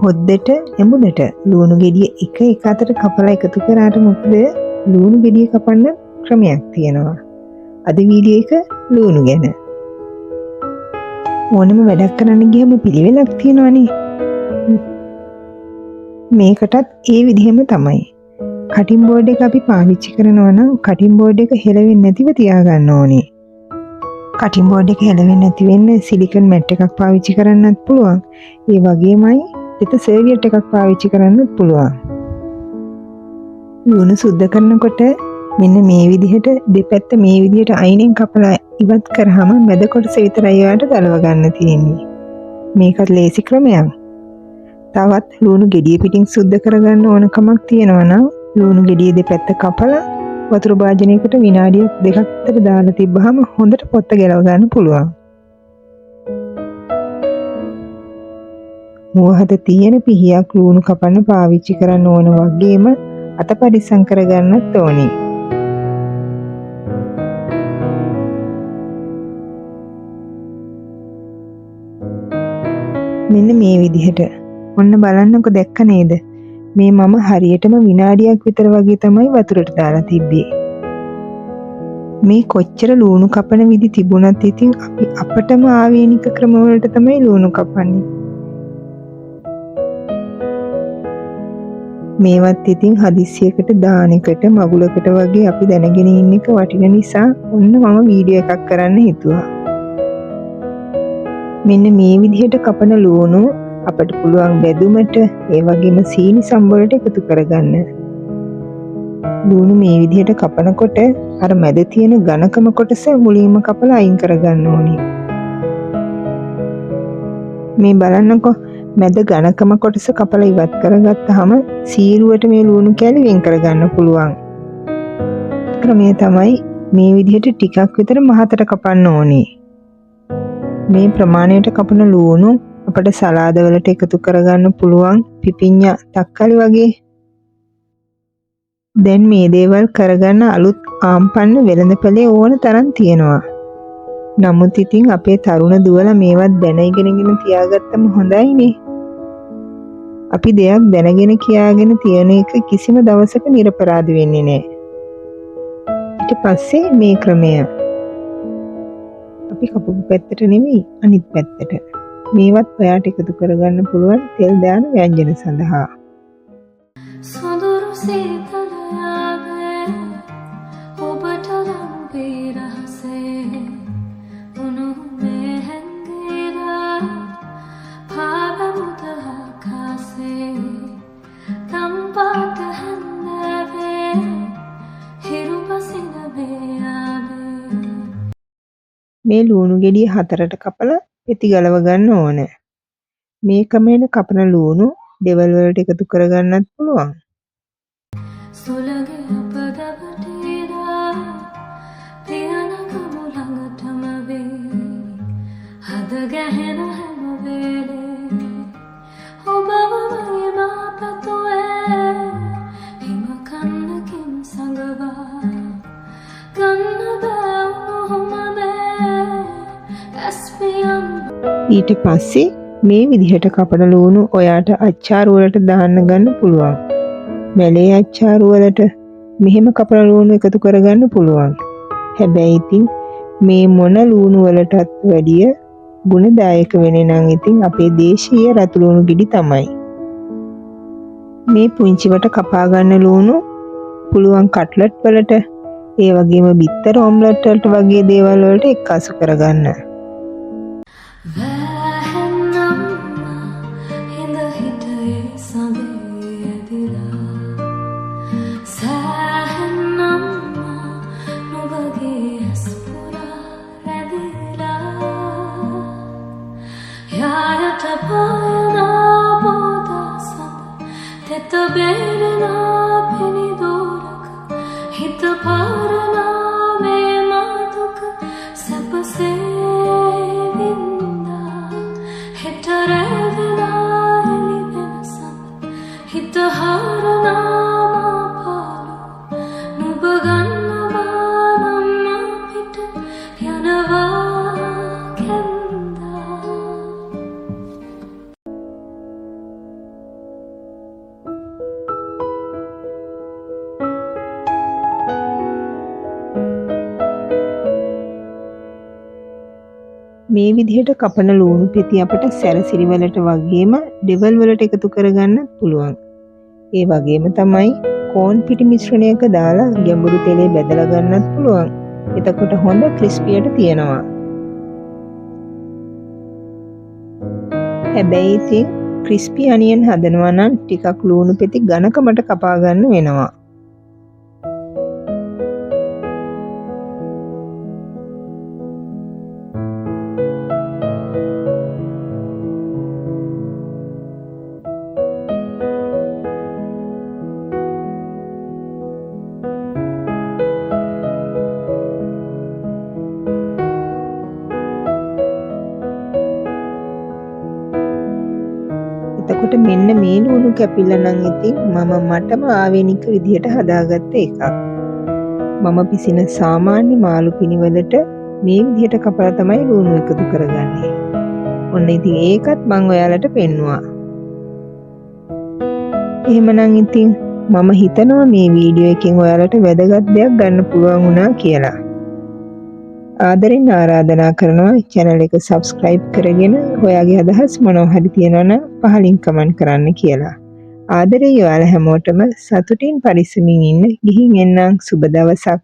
හොද්දට එඹුනට ලුණු ගෙඩිය එක අතට කපලා එකතු කරාට මොකද ලුණු ගෙඩිය කපන්න ක්‍රමයක් තියෙනවා. අද වීඩියෝ එක ලුණු ගැන. ඕනම වැඩක් කරන්න ගියම පිළිවෙලක් තියෙනවනේ. මේකටත් ඒ විදිහම තමයි. කටින් බෝඩ් එක අපි පාවිච්චි කරනවා නම් කටින් බෝඩ් එක හෙලවෙන්නේ නැතිව තියාගන්න ඕනේ. කටින් බෝඩ් එක හෙලවෙන්නේ නැති වෙන්න සිලිකන් මැට් එකක් පාවිච්චි කරන්නත් පුළුවන්. ඒ වගේමයි පිට සර්වියට් එකක් පාවිච්චි කරන්නත් පුළුවන්. ලුණු සුද්ධ කරනකොට මෙන්න මේ විදිහට දෙපැත්ත මේ විදිහට අයිනෙන් කපලා ඉවත් කරාම මැද කොටස විතරයි යාට ගලව ගන්න තියෙන්නේ. මේකත් ලේසි ක්‍රමයක්. තවත් ලුණු ගෙඩිය පිටින් සුද්ධ කරගන්න ඕන කමක් තියෙනවා නම් ලුණු ගෙඩිය දෙපැත්ත කපලා වතුර භාජනයකට විනාඩියක් දෙකක් විතර දාලා තිබ්බහම හොඳට පොත්ත ගලව ගන්න පුළුවන්. මුවහත තියෙන පිහියක් ලුණු කපන්න පාවිච්චි කරන්න ඕන වගේම අත පරිස්සම් කරගන්නත් ඕනේ. මෙන්න මේ විදිහට ඔන්න බලන්නකො දැක්ක නේද? මේ මම හරියටම විනාඩියක් විතර වගේ තමයි වතුරට දාලා තිබ්බේ. මේ කොච්චර ලුණු කපන විදි තිබුණත් ඉතින් අපි අපටම ආවේනික ක්‍රම වලට තමයි ලුණු කපන්නේ. මේවත් ඉතින් හදිස්සියකට දානකට මගුලකට වගේ අපි දැනගෙන ඉන්න එක වටින නිසා ඔන්න මම වීඩියෝ එකක් කරන්න හිතුවා. මෙන්න මේ විදිහට කපන ලුණු අපට පුළුවන් බෙදුමට ඒ වගේම සීනි සම්බවලට එකතු කරගන්න. ලුණු මේ විදිහට කපනකොට අර මැද තියෙන ඝනකම කොටස මුලින්ම කපලා අයින් කරගන්න ඕනේ. මේ බලන්නකො මැද ඝනකම කොටස කපලා ඉවත් කරගත්තාම සීරුවට මේ ලුණු කැලි වෙන් කරගන්න පුළුවන්. ක්‍රමය තමයි මේ විදිහට ටිකක් විතර මහතට කපන්න ඕනේ. මේ ප්‍රමාණයට කපන ලුණු අපට සලාද වලට එකතු කරගන්න පුළුවන් පිපිඤ්ඤා තක්කාලි වගේ. දැන් මේ දේවල් කරගන්න අලුත් ආම්පන්න වෙළඳපොලේ ඕන තරම් තියෙනවා. නමුත් ඉතින් අපේ තරුණ දුවලා මේවත් දැන ඉගෙනගෙන තියාගත්තම හොඳයිනේ. අපි දෙයක් දැනගෙන කියාගෙන තියන එක කිසිම දවසක නිර්පරාධ වෙන්නේ නැහැ. ඊට පස්සේ මේ ක්‍රමය අපි කපපු පැත්තට නෙමෙයි අනිත් පැත්තට. මේවත් ඔයාට එකතු කරගන්න පුළුවන් තෙල් දාන ව්‍යංජන සඳහා. සොඳුරු සීතලයාවේ ඔබට ලම්බේ රහසේ උණුමේ හැංගිලා පාවමුද ආකාසේ තම්පාත හැන්දෑවේ හිරු පසින වේයාවේ. මේ ලුණු ගෙඩිය 4ට කපලා පෙති ගලව ගන්න ඕන. මේ ක්‍රමයෙන් කපන ලුණු දෙවල් වලට එකතු කරගන්නත් පුළුවන්. සුලගේ අපදවටේලා පියන කමු ළඟටම වේ හද ගැහෙන හැම වෙලේ ඔබව මගේ මාපතුවේ හිම කන්නකින් සඟවා ගන්න බෑ ඔහොම බෑ ඇස්පියම්. ඊට පස්සේ මේ විදිහට කපන ලුණු ඔයාට අච්චාරු වලට දාන්න ගන්න පුළුවන්. මැලේ අච්චාරු වලට මෙහෙම කපන ලුණු එකතු කරගන්න පුළුවන්. හැබැයි ඉතින් මේ මොන ලුණු වලටත් වැඩිය ගුණදායක වෙන්නේ නම් ඉතින් අපේ දේශීය රතු ලුණු ගෙඩි තමයි. මේ පුංචිවට කපා ගන්න ලුණු පුළුවන් කට්ලට් වලට ඒ වගේම බිත්තර ඔම්ලට් වලට වගේ දේවල් වලට එක්කාසු කරගන්න. මේ විදිහට කපන ලුණු පෙති අපට සැරසිලි වලට වගේම ඩෙවල් වලට එකතු කරගන්න පුළුවන්. ඒ වගේම තමයි කෝන් පිටි මිශ්‍රණයක දාලා ගැඹුරු තෙලේ බෙදලා ගන්නත් පුළුවන්. එතකොට හොඳ ක්‍රිස්පියට තියෙනවා. හැබැයි ඉතින් ක්‍රිස්පි අනියන් හදනවා නම් ටිකක් ලුණු පෙති ඝනකමට කපා ගන්න වෙනවා. එතකොට මෙන්න මේ ලුණු කැපිල්ල නම් ඉතින් මටම ආවේනික විදිහට හදාගත්ත එකක්. මම පිසින සාමාන්‍ය මාළු පිනිවලට මේ විදිහට කපලා තමයි ලුණු එකතු කරගන්නේ. ඔන්න ඉතින් ඒකත් මම ඔයාලට පෙන්නුවා. එහෙමනම් ඉතින් මම හිතනවා මේ වීඩියෝ එකෙන් ඔයාලට වැදගත් දෙයක් ගන්න පුළුවන් වුණා කියලා. ආදරෙන් ආරාධනා කරනවා channel එක subscribe කරගෙන ඔයාගේ අදහස් මොනවා හරි තියෙනවා නම් පහලින් කමෙන්ට් කරන්න කියලා. ආදරේ ඔයාලා හැමෝටම සතුටින් පරිස්සමින් ඉන්න. ගිහින් එන්නම්. සුබ දවසක්.